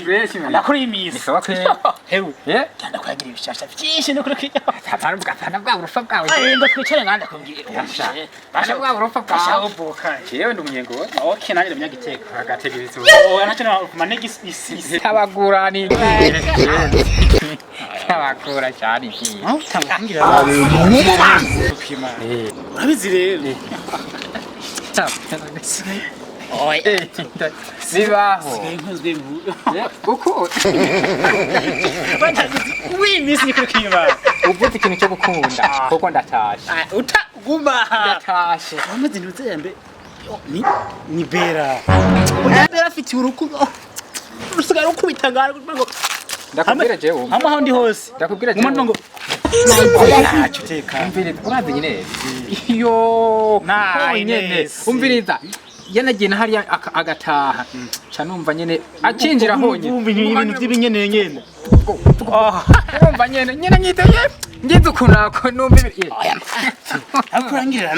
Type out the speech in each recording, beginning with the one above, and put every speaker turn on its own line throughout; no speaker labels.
benshi
ndakuri imisi
sawa kwe
hewe cyane kwagira ibishasha byinshi no kuri kiyo
apana bwa burufa bwawe
ndo twicare nganda kubwira
basha bwa burufa bwawe
buka
yewe ndumuyengo
okay nanje ndamyagiteka
agategereza
nacho na kumanegi isi
abagurani abakura cyane iki
utangira urabizi rero oye
sibaho
nkozwe mu
uko
wimisi ni kukiba
uvuze ikintu cyo gukunda kuko ndatashe
utaguma
ndatashe
amaze ntuzembe ni bera bera afite urukundo rusigara ukubitangara ngo
ndakubwira jewe
hamwe aho ndi hose
ndakubwira jewe
ngo cyuteka
umviriza urazi nyine iyo nyene umviriza yanagiye na hariya agataha ca numva nyene acinjira honye
ibintu by'ibinyeneye nyene
urumva nyene nyiteye ngize ukunako numva
akurangira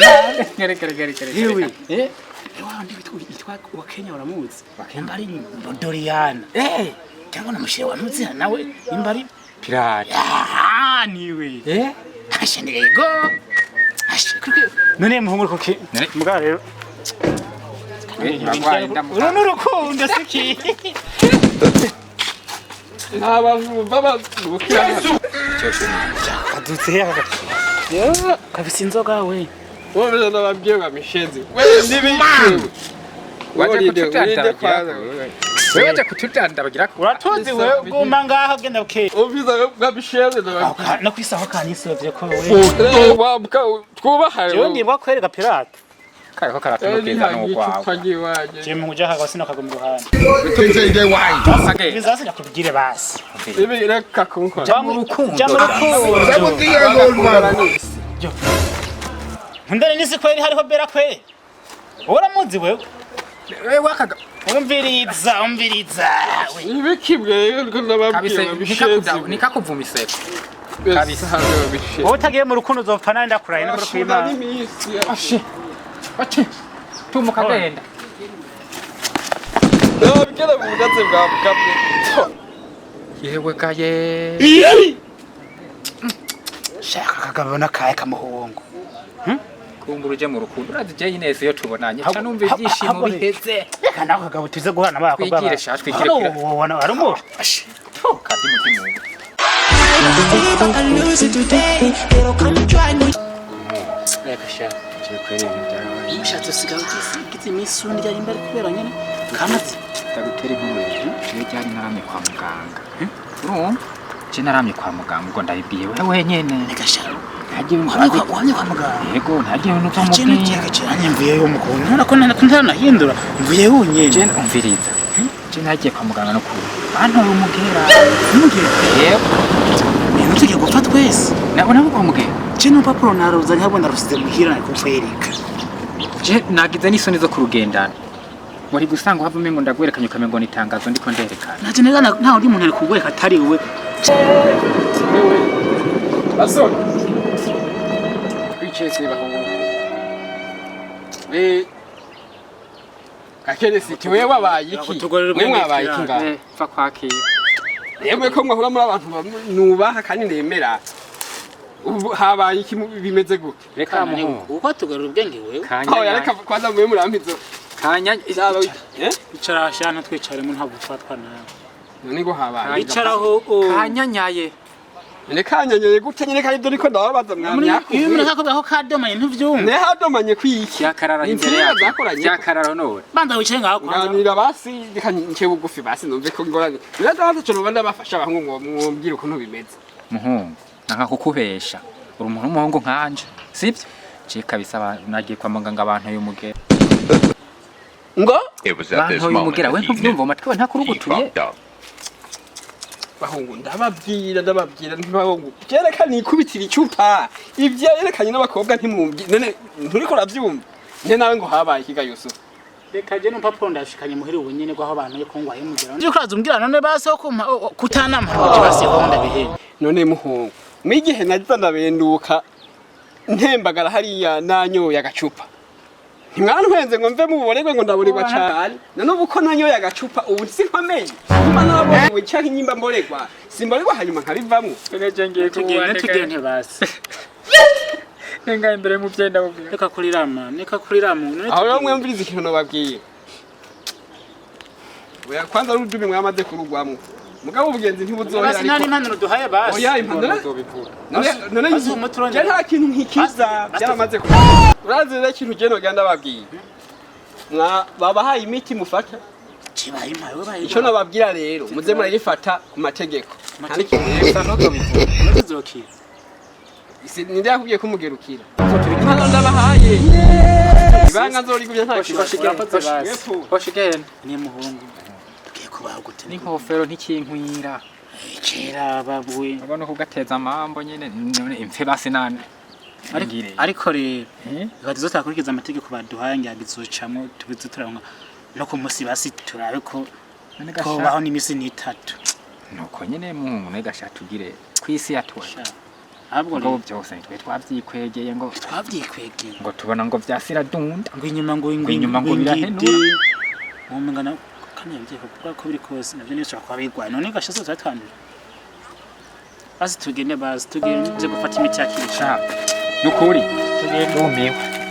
kere
yewe wandi bitwa wa Kenya uramuzi imbari Doriana cyangwa namushire wanuzi nawe imbari
pirato
niwe
ashenego
none muhungu koke mbwa rero urukundo siki
abantu baba
kadutse yaga kabisa inzoga we
wowe nababwiye ngo mishenzi wewe ndibiki
waje kututanda bagira
uratoze wewe guma ngaho genda okay
ubiza bwa mishenzi
no kwisaho kanisovye ko wewe
wabka twubahare
jewe ndibwa kwereka pirate
kariko karatumukeza no kwawe
je mu kuja hagasi no kagumira ruhande
biteze why
bizase nakubigire basi
ibi reka kunkora
jamu rukundo ndane nisi kweli hariho bera kweli uramuzi wewe
wakaga
umviriza
ibiki bwe ko nababwiye ngo mishenzi
nikakuvumiseko
kabisa hano bishe
wowe utagiye mu rukundo uzopfa nandi ndakuraye no kwima
ashe ati tumuka genda
nababwira mu bugatse bwa bwabwe
yewe kaye
shaka kagabona kaye kamuhongo
kumburuje mu rukundo urazi je Ines yo tubonanye cyane numva ibyishimo biheze
reka naho kagabo tuze guhana abakobwa
twigire sha twigire
wona arimo
kati mutima
reka sha ushatse sigaho kiti misundi yari imbere kubera nyene kamaze
ndagutera inkuru je cyari naramye kwa muganga urumva je naramye kwa muganga ubwo ndabibwiye wewe nyene
reka sha
hagiye
wamye kwa muganga
yego ntagiye no kwa
kintu cyeke cyane mvuye yo mukuntu nona ko ntanahindura mvuye hunye
je umviriza je nagiye kwa muganga no kuri bantu umugera yego
ibintu tugiye gupfa twese
nabona ko umugera
je no papuro naruzanye habo narusite muhira ko kwereka
je nagize n'isoni zo kurugendana muri gusanga havume ngo ndagwerekanye ukamengo nitangazo ndiko nderekana
naje neza nta undi muntu ari kugwereka atari wewe
aso kwicese bahungu akere siti wewe wabaye iki wewe mwabaye iki ngaho
fa kwakira
yemwe ko mwahura muri abantu nubaha kandi ndemera ubu habaye iki bimeze gute
reka muhungu
uko tugarura ubwenge wewe
aho yareka kwanza mwe murampizo
kanya
icara shana twicare mu ntabwo ufatwa nawe
none ngo habaye
icaraho
kanyanyaye
ne kanyanyeye gute nyine kandi dore ko ndababaza mwamya
iyo umuntu akavuga ko kadomanye ntuvyumva
ne hadomanye kwiki
yakarara imbere yacu yakarara none
banza wicaye ngaho kwanza
nganira basi nce bugufi basi numve ko ngorane birazaza cyo banda bafasha abahungu ngo mwumvire ukuntu bimeze
muhungu naka kukubesha uri umuntu w'umuhungu nkanje sibyo je kabisa nagiye kwa muganga abantu y'umugera
ngo
bantu y'umugera we ntuvyumva amatwi we ntakurugutuye
bahungu ndababwira ntibahungu byerekana ikubitira icupa ivyo yerekanye n'abakobwa ntimwumvi none nturiko uravyumva nje nawe ngo habaye ikiga Yusufu
reka je no papuro ndashikanye muhiri ubu nyene gwaho abantu yo kongwa y'umugera nje kuraza umbwira none base ko kutanama base ho ndabihe
none muhungu mwigihe nagize ndabenduka ntembagara hariya nanyoye agacupa ntimwantwenze ngo mve muborerwe ngo ndaborerwa cyane none ubu ko nanyoye agacupa ubu sinkomeye nyuma nabonye cyangwa inyimba mborerwa simborerwa hanyuma nkabivamwo
Ngeje ngiye
tugende tugende basi
nenga imbere mu byenda bubwira
reka kurirama
aho rero mwumviriza ikintu nababwiye oya kwanza rudubi mwamaze kurugwamwo mugabo ubugenzi ntibuzohera
basi nani impanuro duhaye basi
oya impanuro none je nta kintu nkikiza byaramaze ku urazi rero ikintu je nogenda babwiye babahaye imiti mufata
kibaye impaye we baye
ico nababwira rero muze murayifata ku mategeko kandi
kintu
ninde yakubwiye ko umugerukira hano ndabahaye ibanga nzorigubya nta
kibazo hoshigene
ni muhungu tugiye kubaho gute
n'inkofero ntikinkwira
kera babuye
abona kugateza amambo nyene none imfe basi nane
ariko rero batizo takurikiza amategeko baduhaye ngiyagizocamo tubize turanka no ku musi basi turabe ko baho n'imisi n'itatu
nuko nyene mu nega shatugire kwisi yatwa
ahubwo
ngo byose twe twavyikwegeye ngo ngo tubona ngo vyasira dunda
ngo inyuma ngo
birahenu
umengana kanya bigiye kuvuga ko biri kose navyo niyo kwa bigwa none gashaso zatwandura basi tugende gufata imiti yakisha
nukuri tugende umiwe